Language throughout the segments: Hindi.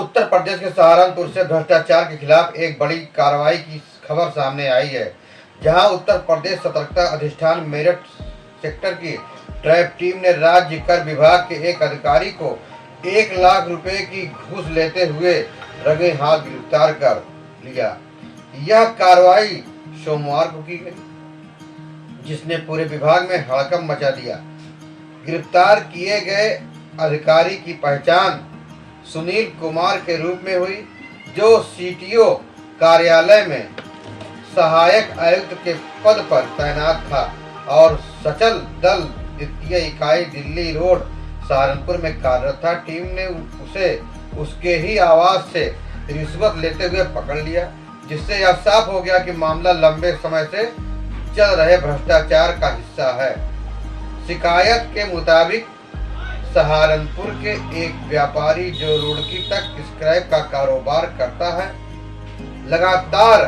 उत्तर प्रदेश के सहारनपुर से भ्रष्टाचार के खिलाफ एक बड़ी कार्रवाई की खबर सामने आई है, जहां उत्तर प्रदेश सतर्कता अधिष्ठान मेरठ सेक्टर की ट्रैप टीम ने राज्य कर विभाग के एक अधिकारी को 1 लाख रुपए की घूस लेते हुए रंगे हाथ गिरफ्तार कर लिया। यह कार्रवाई सोमवार को की गई, जिसने पूरे विभाग में हड़कंप मचा दिया। गिरफ्तार किए गए अधिकारी की पहचान सुनील कुमार के रूप में हुई, जो सीटीओ कार्यालय में सहायक आयुक्त के पद पर तैनात था और सचल दल द्वितीय इकाई दिल्ली रोड सहारनपुर में कार्यरत था। टीम ने उसे उसके ही आवास से रिश्वत लेते हुए पकड़ लिया, जिससे यह साफ हो गया कि मामला लंबे समय से चल रहे भ्रष्टाचार का हिस्सा है। शिकायत के मुताबिक सहारनपुर के एक व्यापारी जो रुड़की तक स्क्रैप का कारोबार करता है, लगातार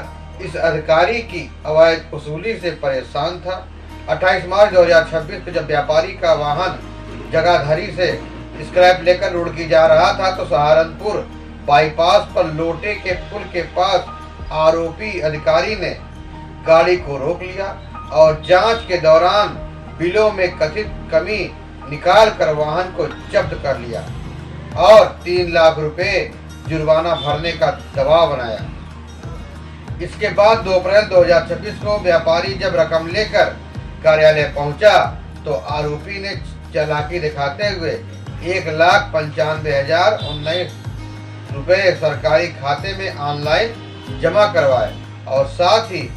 इस अधिकारी की अवैध वसूली से परेशान था। 28 मार्च 2026 को जब व्यापारी का वाहन जगाधरी से स्क्रैप लेकर रुड़की जा रहा था, तो सहारनपुर बाईपास पर लोटे के पुल के पास आरोपी अधिकारी ने गाड़ी को रोक लिया और जांच के दौरान बिलों में कथित कमी निकाल कर वाहन को जब्त कर लिया और 3 लाख रुपए जुर्माना भरने का दबाव बनाया। इसके बाद 2 अप्रैल 2026 को व्यापारी जब रकम लेकर कार्यालय पहुंचा, तो आरोपी ने चालाकी दिखाते हुए 1,95,019 रुपए सरकारी खाते में ऑनलाइन जमा करवाए और साथ ही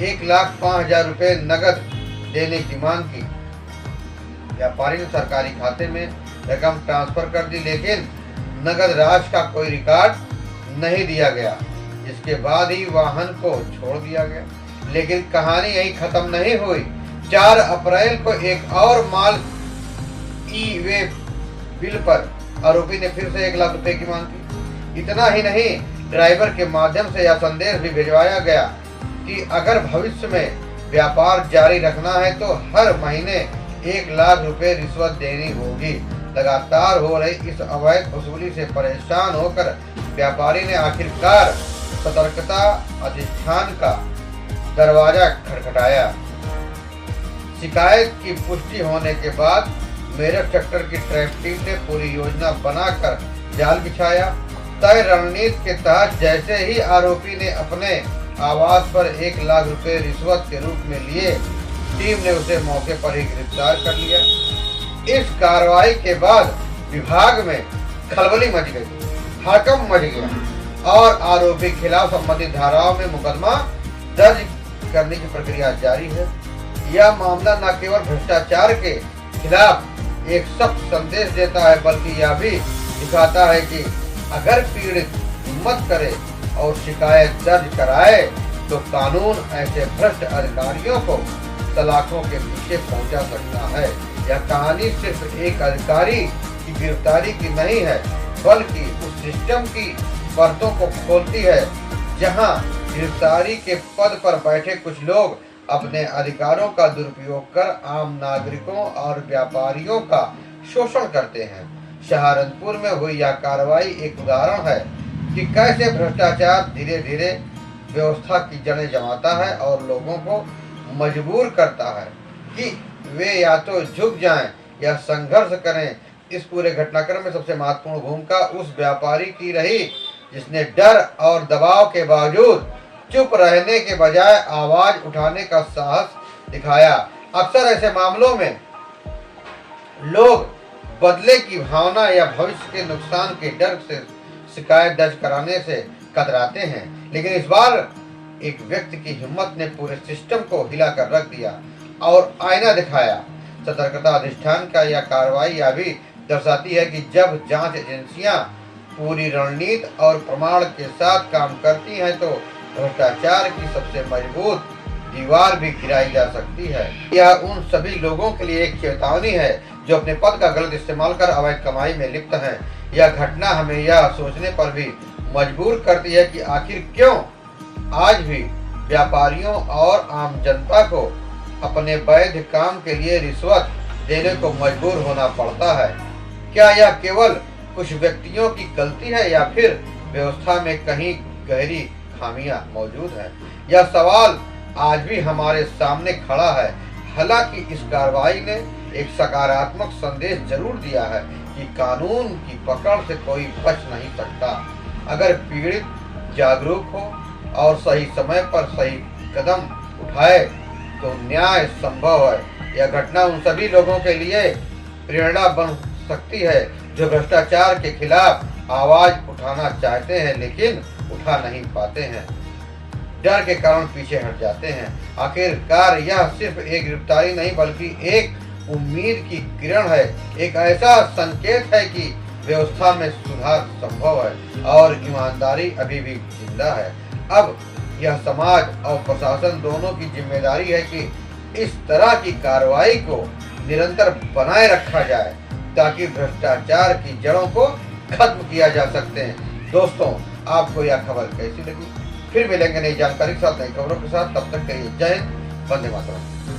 1,05,000 रुपए नकद देने की मांग की। व्यापारी ने सरकारी खाते में रकम ट्रांसफर कर दी, लेकिन नकद राशि का कोई रिकॉर्ड नहीं दिया गया। इसके बाद ही वाहन को छोड़ दिया गया। लेकिन कहानी यही खत्म नहीं हुई। 4 अप्रैल को एक और माल ई-वे बिल पर आरोपी ने फिर से 1 लाख रुपए की मांग की। इतना ही नहीं, ड्राइवर के माध्यम से यह संदेश भी भिजवाया गया कि अगर भविष्य में व्यापार जारी रखना है तो हर महीने 1 लाख रुपए रिश्वत देनी होगी। लगातार हो रही इस अवैध वसूली से परेशान होकर व्यापारी ने आखिरकार सतर्कता अधिष्ठान का दरवाजा खटखटाया। शिकायत की पुष्टि होने के बाद मेरठ सेक्टर की ट्रैप टीम ने पूरी योजना बनाकर जाल बिछाया। तय रणनीति के तहत जैसे ही आरोपी ने अपने आवास पर 1 लाख रुपए रिश्वत के रूप में लिए, टीम ने उसे मौके पर ही गिरफ्तार कर लिया। इस कार्रवाई के बाद विभाग में खलबली मच गई, हड़कंप मच गया और आरोपी के खिलाफ संबंधित धाराओं में मुकदमा दर्ज करने की प्रक्रिया जारी है। यह मामला न केवल भ्रष्टाचार के खिलाफ एक सख्त संदेश देता है, बल्कि यह भी दिखाता है कि अगर पीड़ित हिम्मत करे और शिकायत दर्ज कराए तो कानून ऐसे भ्रष्ट अधिकारियों को सलाखों के पीछे पहुंचा सकता है। यह कहानी सिर्फ एक अधिकारी की गिरफ्तारी की नहीं है, बल्कि उस सिस्टम की परतों को खोलती है जहां गिरफ्तारी के पद पर बैठे कुछ लोग अपने अधिकारों का दुरुपयोग कर आम नागरिकों और व्यापारियों का शोषण करते हैं। सहारनपुर में हुई यह कार्रवाई एक उदाहरण है कि कैसे भ्रष्टाचार धीरे धीरे व्यवस्था की जड़ें जमाता है और लोगों को मजबूर करता है कि वे या तो झुक जाएं या संघर्ष करें। इस पूरे घटनाक्रम में सबसे महत्वपूर्ण भूमिका उस व्यापारी की रही जिसने डर और दबाव के बावजूद चुप रहने के बजाय आवाज उठाने का साहस दिखाया। अक्सर ऐसे मामलों में लोग बदले की भावना या भविष्य के नुकसान के डर से शिकायत दर्ज कराने से कतराते हैं, लेकिन इस बार एक व्यक्ति की हिम्मत ने पूरे सिस्टम को हिलाकर रख दिया और आईना दिखाया। सतर्कता अधिष्ठान का यह कार्रवाई यह भी दर्शाती है कि जब जांच एजेंसियां पूरी रणनीति और प्रमाण के साथ काम करती हैं, तो भ्रष्टाचार की सबसे मजबूत दीवार भी गिराई जा सकती है। यह उन सभी लोगों के लिए एक चेतावनी है जो अपने पद का गलत इस्तेमाल कर अवैध कमाई में लिप्त हैं। यह घटना हमें यह सोचने पर भी मजबूर करती है कि आखिर क्यों आज भी व्यापारियों और आम जनता को अपने वैध काम के लिए रिश्वत देने को मजबूर होना पड़ता है। क्या यह केवल कुछ व्यक्तियों की गलती है या फिर व्यवस्था में कहीं गहरी खामियां मौजूद है? यह सवाल आज भी हमारे सामने खड़ा है। हालांकि इस कार्रवाई ने एक सकारात्मक संदेश जरूर दिया है कि कानून की पकड़ से कोई बच नहीं सकता। अगर पीड़ित जागरूक हो और सही समय पर सही कदम उठाए तो न्याय संभव है। यह घटना उन सभी लोगों के लिए प्रेरणा बन सकती है जो भ्रष्टाचार के खिलाफ आवाज उठाना चाहते हैं लेकिन उठा नहीं पाते हैं, डर के कारण पीछे हट जाते हैं। आखिरकार यह सिर्फ एक गिरफ्तारी नहीं बल्कि एक उम्मीद की किरण है, एक ऐसा संकेत है कि व्यवस्था में सुधार संभव है और ईमानदारी अभी भी जिंदा है। अब यह समाज और प्रशासन दोनों की जिम्मेदारी है कि इस तरह की कार्रवाई को निरंतर बनाए रखा जाए ताकि भ्रष्टाचार की जड़ों को खत्म किया जा सकते हैं। दोस्तों, आपको यह खबर कैसी लगी? फिर मिलेंगे नई जानकारी के साथ, नई खबरों के साथ। तब तक के लिए जय हिंद, वंदे मातरम।